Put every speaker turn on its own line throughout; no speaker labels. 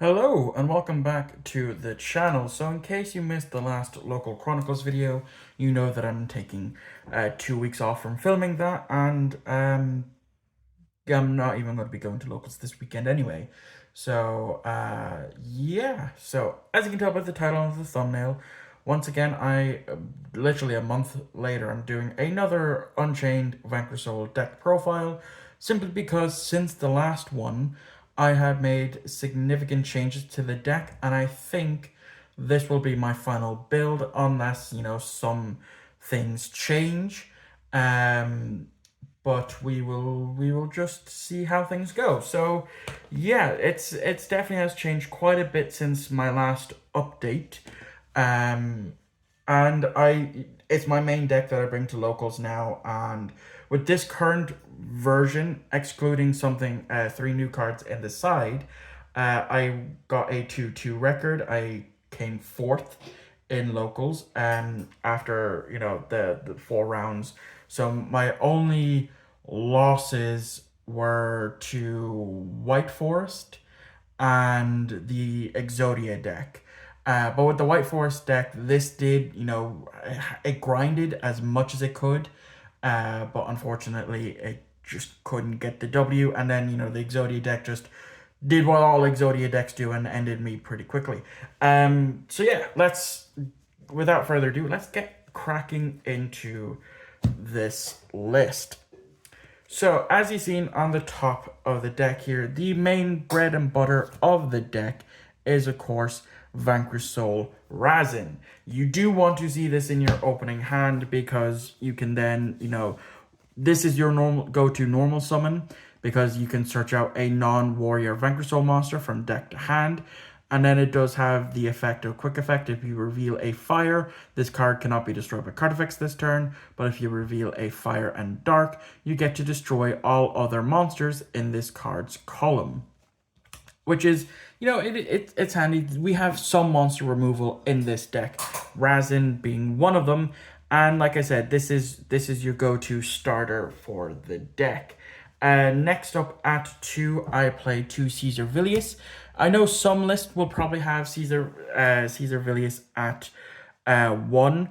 Hello and welcome back to the channel. So in case you missed the last Local Chronicles video, you know that I'm taking 2 weeks off from filming that, and I'm not even going to be going to locals this weekend anyway. So yeah, so as you can tell by the title of the thumbnail, once again I literally a month later I'm doing another Unchained Vanquish deck profile, simply because since the last one I have made significant changes to the deck, and I think this will be my final build unless, some things change. Um, but we will just see how things go. So yeah, it's definitely has changed quite a bit since my last update. Um, and it's my main deck that I bring to locals now, and with this current version, excluding something, three new cards in the side, I got a 2-2 record. I came fourth in locals after the 4 rounds. So my only losses were to White Forest and the Exodia deck. But with the White Forest deck, this did, it grinded as much as it could, but unfortunately, it just couldn't get the W. And then, the Exodia deck just did what all Exodia decks do and ended me pretty quickly. So yeah, without further ado, let's get cracking into this list. So, as you've seen on the top of the deck here, the main bread and butter of the deck is, of course, Vanquish Soul Razin. You do want to see this in your opening hand because you can then, this is your normal go-to normal summon, because you can search out a non-warrior Vanquish Soul monster from deck to hand. And then it does have the effect of quick effect. If you reveal a fire, this card cannot be destroyed by card effects this turn. But if you reveal a fire and dark, you get to destroy all other monsters in this card's column. Which is, it's handy. We have some monster removal in this deck, Razin being one of them. And like I said, this is your go-to starter for the deck. Next up at 2, I play 2 Caesar Villius. I know some lists will probably have Caesar Villius at 1.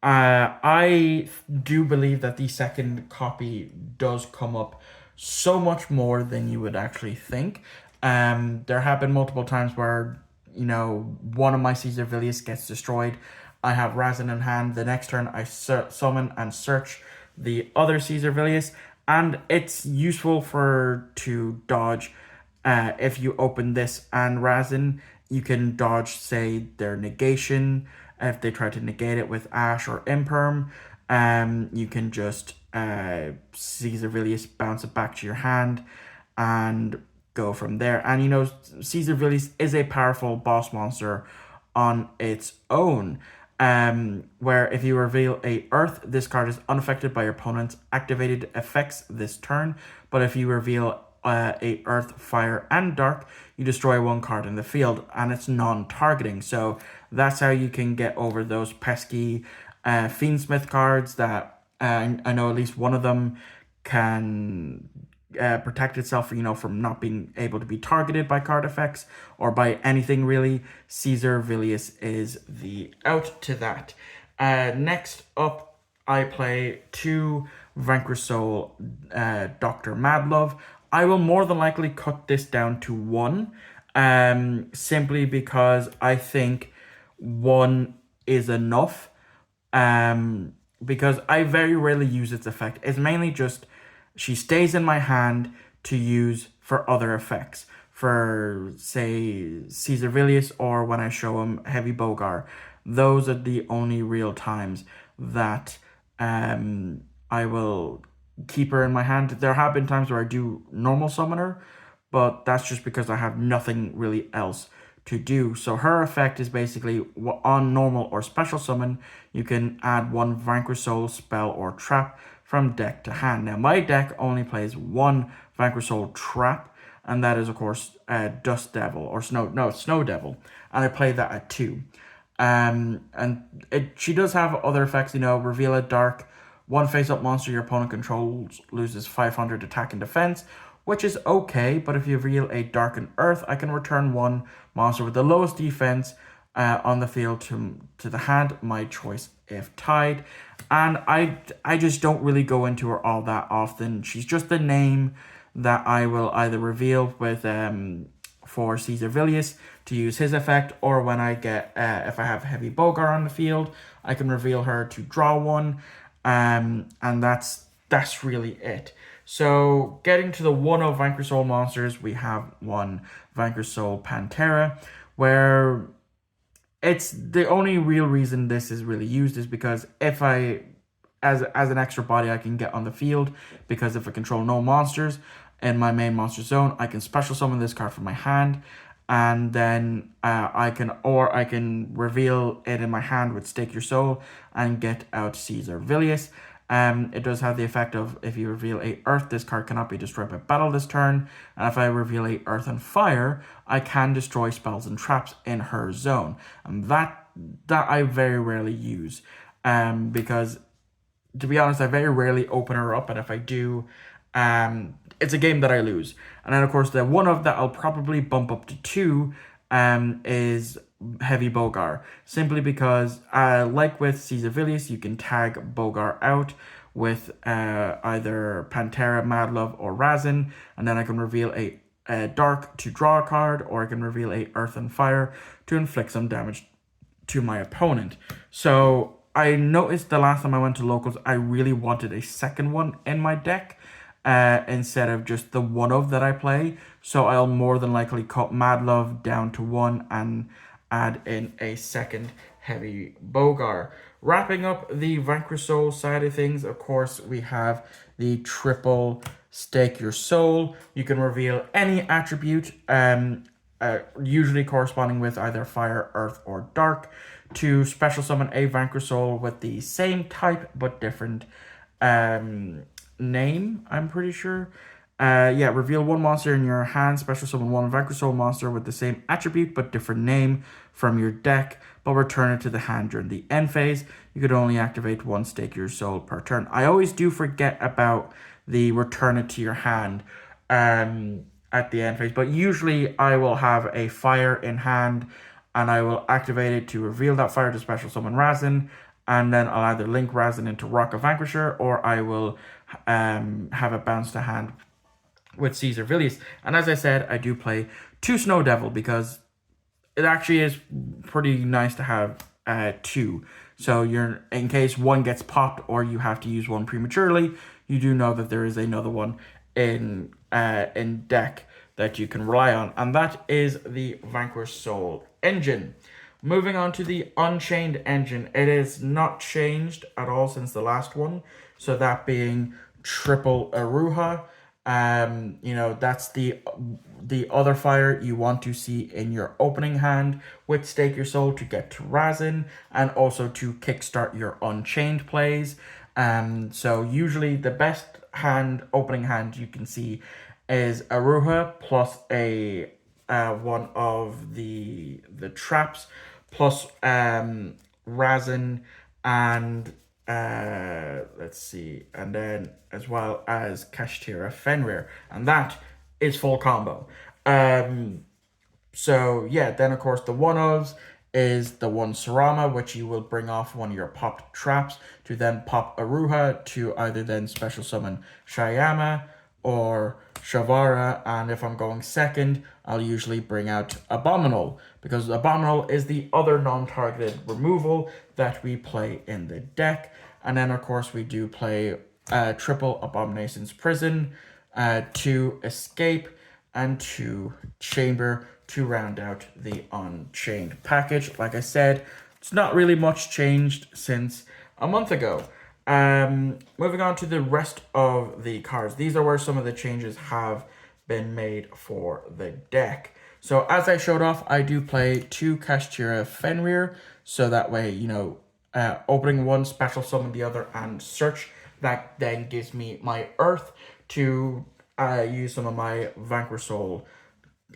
I do believe that the second copy does come up so much more than you would actually think. There have been multiple times where, one of my Caesar Villius gets destroyed. I have Razin in hand. The next turn, I summon and search the other Caesar Villius, and it's useful to dodge. If you open this and Razin, you can dodge, say, their negation. If they try to negate it with Ash or Imperm, you can just Caesar Villius, bounce it back to your hand, and go from there. And Caesar Villius is a powerful boss monster on its own. Where if you reveal a Earth, this card is unaffected by your opponent's activated effects this turn. But if you reveal a Earth, Fire, and Dark, you destroy one card in the field, and it's non-targeting. So that's how you can get over those pesky Fiendsmith cards that I know at least one of them can protect itself, from not being able to be targeted by card effects or by anything really. Caesar Villius is the out to that. Next up, I play 2 Vanquish Soul Dr. Madlove. I will more than likely cut this down to 1, simply because I think 1 is enough. Because I very rarely use its effect. It's mainly just she stays in my hand to use for other effects. For, say, Caesar Villius, or when I show him Heavy Bogar. Those are the only real times that I will keep her in my hand. There have been times where I do normal summon her, but that's just because I have nothing really else to do. So her effect is basically on normal or special summon, you can add 1 Vanquish Soul spell or trap from deck to hand. Now my deck only plays 1 Vanquish Soul trap, and that is of course Dust Devil or Snow Devil, and I play that at 2. She does have other effects, reveal a dark 1 face-up monster your opponent controls loses 500 attack and defense, which is okay, but if you reveal a Darkened Earth, I can return one monster with the lowest defense on the field to the hand, my choice if tied. And I just don't really go into her all that often. She's just the name that I will either reveal with for Caesar Villius to use his effect, or when I get if I have Heavy Bogar on the field, I can reveal her to draw one, and that's really it. So getting to the one of Vanquish Soul monsters, we have one Vanquish Soul Pantera, where it's the only real reason this is really used is because if I, as an extra body, I can get on the field, because if I control no monsters in my main monster zone, I can special summon this card from my hand, and then I can reveal it in my hand with Stake Your Soul and get out Caesar Villius. It does have the effect of, if you reveal a Earth, this card cannot be destroyed by battle this turn. And if I reveal a Earth and Fire, I can destroy spells and traps in her zone. And that I very rarely use, because, to be honest, I very rarely open her up, and if I do, it's a game that I lose. And then, of course, the one of that I'll probably bump up to 2 is Heavy Bogar, simply because, like with Caesar Villius, you can tag Bogar out with either Pantera, Madlove, or Razin, and then I can reveal a Dark to draw a card, or I can reveal a Earth and Fire to inflict some damage to my opponent. So I noticed the last time I went to locals, I really wanted a second one in my deck, instead of just the one of that I play. So I'll more than likely cut Madlove down to 1 and add in a second Heavy Bogar. Wrapping up the Vanquish Soul side of things, of course, we have the triple Stake Your Soul. You can reveal any attribute, usually corresponding with either Fire, Earth, or Dark, to special summon a Vanquish Soul with the same type but different name, I'm pretty sure. Reveal one monster in your hand, special summon one Vanquish Soul monster with the same attribute but different name from your deck, but return it to the hand during the end phase. You could only activate one Stake Your Soul per turn. I always do forget about the return it to your hand at the end phase, but usually I will have a Fire in hand, and I will activate it to reveal that Fire to special summon Razin, and then I'll either link Razin into Rock of Vanquisher, or I will have it bounce to hand with Caesar Villius. And as I said, I do play 2 Snow Devil, because it actually is pretty nice to have 2. So you're, in case one gets popped or you have to use one prematurely, you do know that there is another one in deck that you can rely on. And that is the Vanquish Soul engine. Moving on to the Unchained engine, it is not changed at all since the last one. So that being triple Aruha, that's the other fire you want to see in your opening hand with Stake Your Soul to get to Razin, and also to kickstart your Unchained plays. So usually the best opening hand you can see is Aruha plus a one of the traps, plus Razin, and let's see, and then as well as Kashtira Fenrir, and that is full combo. So yeah, then of course the one-ofs is the one Sarama, which you will bring off one of your popped traps to then pop Aruha to either then special summon Shyama or Shavara, and if I'm going second, I'll usually bring out Abominal, because Abominal is the other non-targeted removal that we play in the deck. And then of course we do play triple Abomination's Prison, 2 Escape, and 2 Chamber to round out the Unchained package. Like I said, it's not really much changed since a month ago. Moving on to the rest of the cards. These are where some of the changes have been made for the deck. So as I showed off, I do play 2 Kashtira Fenrir, so that way, opening one, special summon the other, and search. That then gives me my Earth to use some of my Vanquish Soul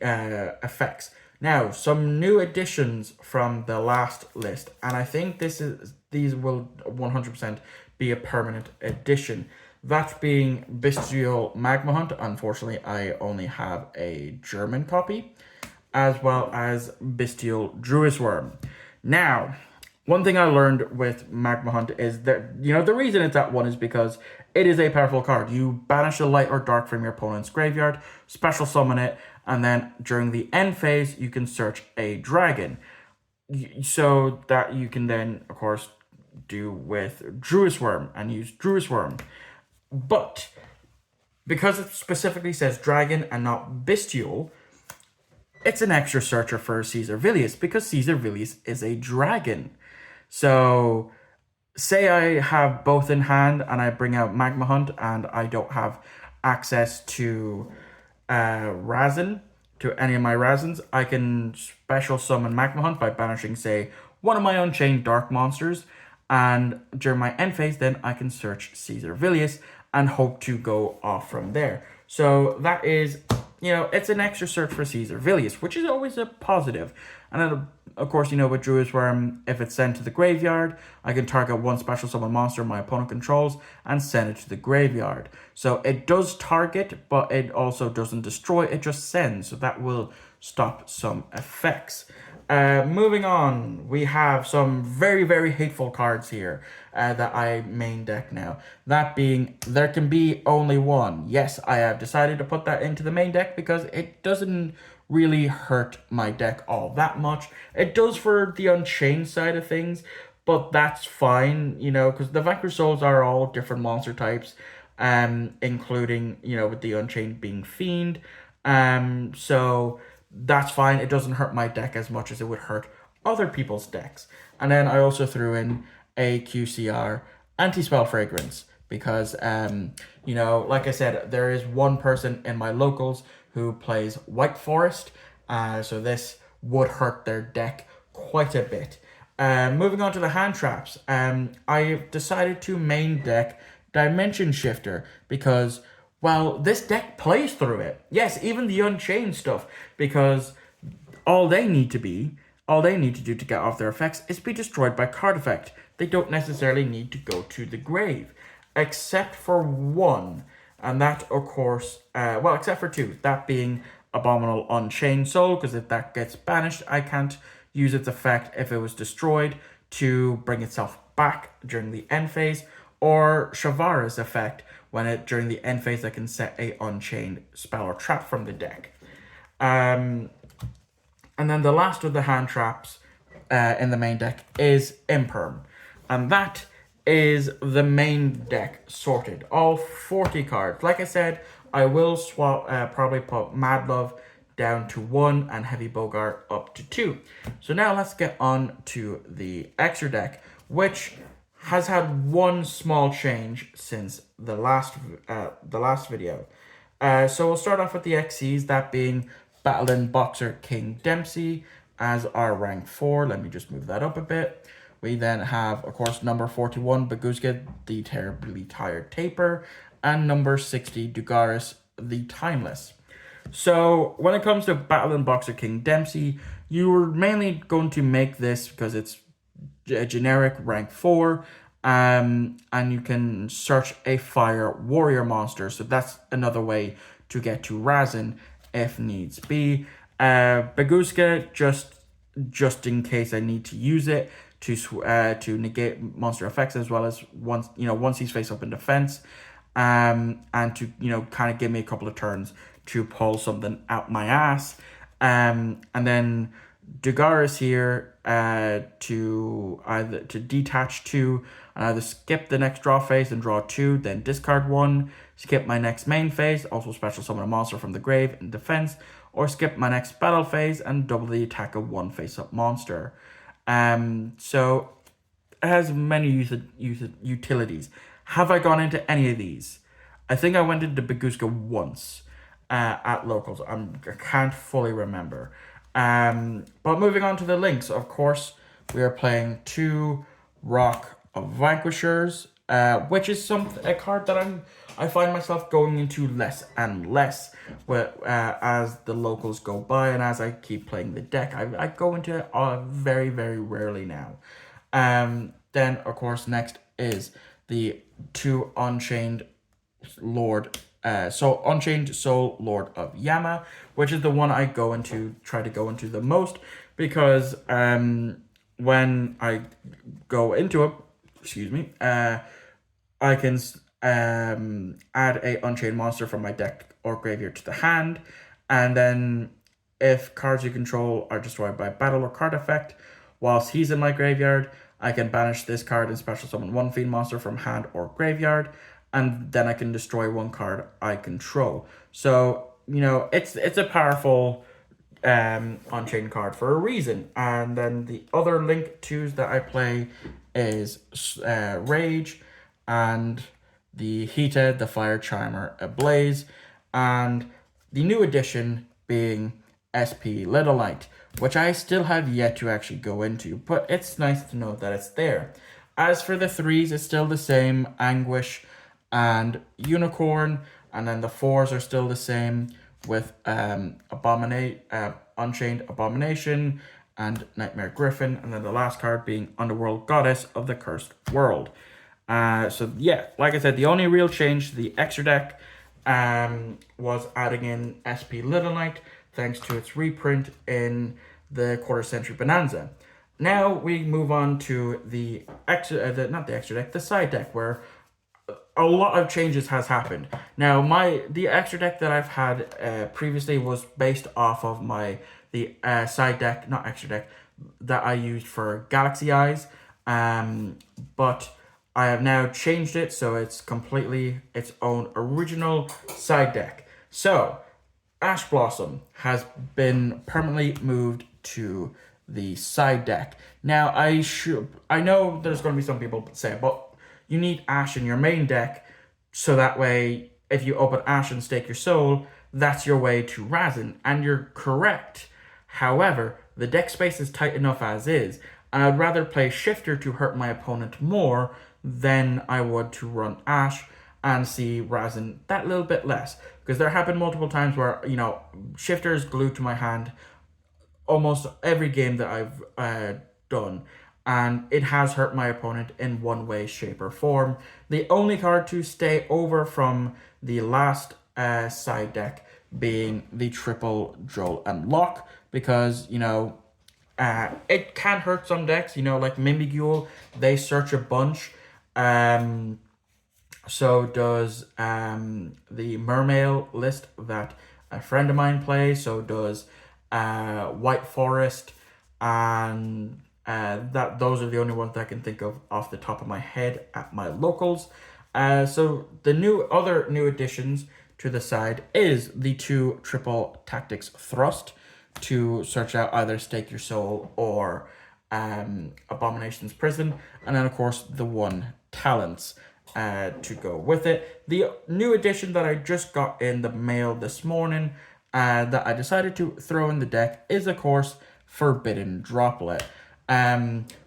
effects. Now, some new additions from the last list, and I think these will 100% be a permanent addition. That being Bestial Magma Hunt. Unfortunately, I only have a German copy, as well as Bestial Druis Worm. Now, one thing I learned with Magma Hunt is that, the reason it's at 1 is because it is a powerful card. You banish a light or dark from your opponent's graveyard, special summon it, and then during the end phase, you can search a dragon. So that you can then, of course, do with Druis Worm and use Druis Worm. But because it specifically says dragon and not bestial, it's an extra searcher for Caesar Villius because Caesar Villius is a dragon. So say I have both in hand and I bring out Magma Hunt and I don't have access to Razin, to any of my Razins, I can special summon Magma Hunt by banishing, say, one of my Unchained Dark monsters, and during my end phase, then I can search Caesar Villius and hope to go off from there. So that is, it's an extra search for Caesar Villius, which is always a positive. And then, of course, with Druid's Worm, if it's sent to the graveyard, I can target one special summon monster my opponent controls and send it to the graveyard. So it does target, but it also doesn't destroy, it just sends. So that will stop some effects. Moving on, we have some very, very hateful cards here that I main deck now. That being, there can be only one. Yes, I have decided to put that into the main deck because it doesn't really hurt my deck all that much. It does for the Unchained side of things, but that's fine, because the Vanquish Souls are all different monster types, including, with the Unchained being Fiend. So that's fine. It doesn't hurt my deck as much as it would hurt other people's decks. And then I also threw in a QCR Anti-Spell Fragrance because, like I said, there is one person in my locals who plays White Forest, so this would hurt their deck quite a bit. Moving on to the hand traps, I've decided to main deck Dimension Shifter because, well, this deck plays through it. Yes, even the Unchained stuff, because all they need to do to get off their effects is be destroyed by card effect. They don't necessarily need to go to the grave, except for one, and that, of course, except for two, that being Abominable Unchained Soul, because if that gets banished, I can't use its effect if it was destroyed to bring itself back during the end phase, or Shavara's effect, when during the end phase I can set a Unchained spell or trap from the deck. And then the last of the hand traps in the main deck is Imperm, and that is the main deck sorted. All 40 cards. Like I said, I will swap, probably put Mad Love down to 1 and Heavy Bogart up to 2. So now let's get on to the extra deck, which has had one small change since the last video. So we'll start off with the XCs, that being Battling Boxer King Dempsey as our rank 4. Let me just move that up a bit. We then have, of course, number 41, Baguska, the Terribly Tired Taper, and number 60, Dugaris, the Timeless. So when it comes to Battling Boxer King Dempsey, you're mainly going to make this because it's a generic rank 4, and you can search a Fire Warrior monster. So that's another way to get to Razin if needs be. Baguska, just in case I need to use it to negate monster effects, as well as once he's face up in defense, and to kind of give me a couple of turns to pull something out my ass, and then Dugaris here to detach 2 and either skip the next draw phase and draw 2, then discard 1, skip my next main phase, also special summon a monster from the grave in defense, or skip my next battle phase and double the attack of 1 face-up monster. So it has many utilities. Have I gone into any of these? I think I went into Baguska once at locals. I can't fully remember. But moving on to the links, of course, we are playing 2 Rock of Vanquishers, which is a card that I find myself going into less and less as the locals go by and as I keep playing the deck. I go into it very, very rarely now. Then, of course, next is the 2 Unchained Lord, Unchained Soul Lord of Yama, which is the one I try to go into the most, because when I go into it, excuse me, I can add a Unchained monster from my deck or graveyard to the hand, and then if cards you control are destroyed by battle or card effect, whilst he's in my graveyard, I can banish this card and special summon one fiend monster from hand or graveyard, and then I can destroy one card I control. So, it's a powerful Unchained card for a reason. And then the other Link 2s that I play is Rage and the Heated, the Fire Charmer Ablaze, and the new addition being SP Little Light, which I still have yet to actually go into, but it's nice to know that it's there. As for the 3s, it's still the same, Anguish and Unicorn, and then the 4s are still the same with Unchained Abomination and Nightmare Griffin, and then the last card being Underworld Goddess of the Cursed World. So yeah, like I said, the only real change to the extra deck was adding in SP Little Knight, thanks to its reprint in the Quarter Century Bonanza. Now we move on to the side deck, where a lot of changes has happened. Now the extra deck that I've had previously was based off of the side deck, not extra deck, that I used for Galaxy Eyes, but I have now changed it so it's completely its own original side deck. So Ash Blossom has been permanently moved to the side deck. Now I know there's going to be some people say, but you need Ash in your main deck, so that way if you open Ash and stake your soul, that's your way to Razin, and you're correct. However, the deck space is tight enough as is, and I'd rather play Shifter to hurt my opponent more than I would to run Ash and see Razin that little bit less. Because there have been multiple times where, Shifter is glued to my hand almost every game that I've done, and it has hurt my opponent in one way, shape, or form. The only card to stay over from the last side deck being the triple Joel and Locke, because, it can hurt some decks, like Mimigul, they search a bunch. So does the Mermail list that a friend of mine plays, so does White Forest, and those are the only ones that I can think of off the top of my head at my locals. So the other new additions to the side is the 2 triple tactics thrust to search out either Stake Your Soul or Abomination's Prison, and then of course the 1 talents to go with it. The new addition that I just got in the mail this morning that I decided to throw in the deck is of course Forbidden Droplet.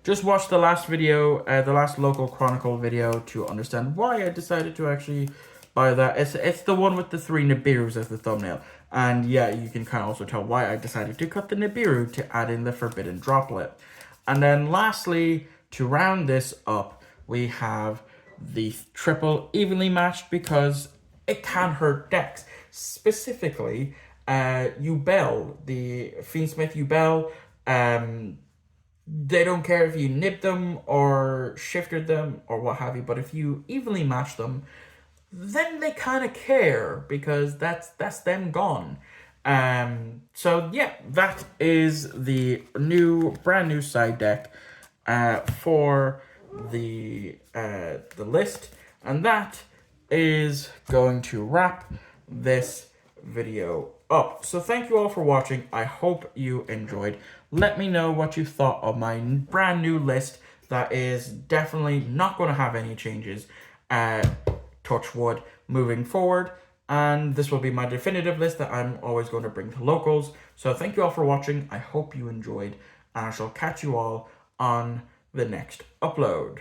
Just watch the last video, the last local chronicle video, to understand why I decided to actually buy that. It's the one with the 3 Nibiru's as the thumbnail. And yeah, you can kind of also tell why I decided to cut the Nibiru to add in the Forbidden Droplet. And then lastly, to round this up, we have the triple Evenly Matched, because it can hurt decks. Specifically, Yubel, the Fiendsmith Yubel, they don't care if you nib them or shifted them or what have you, but if you evenly match them, then they kind of care, because that's them gone. So yeah, that is the brand new side deck for the list, and that is going to wrap this video up. So thank you all for watching. I hope you enjoyed. Let me know what you thought of my brand new list that is definitely not going to have any changes, touch wood, moving forward. And this will be my definitive list that I'm always going to bring to locals. So thank you all for watching. I hope you enjoyed, and I shall catch you all on the next upload.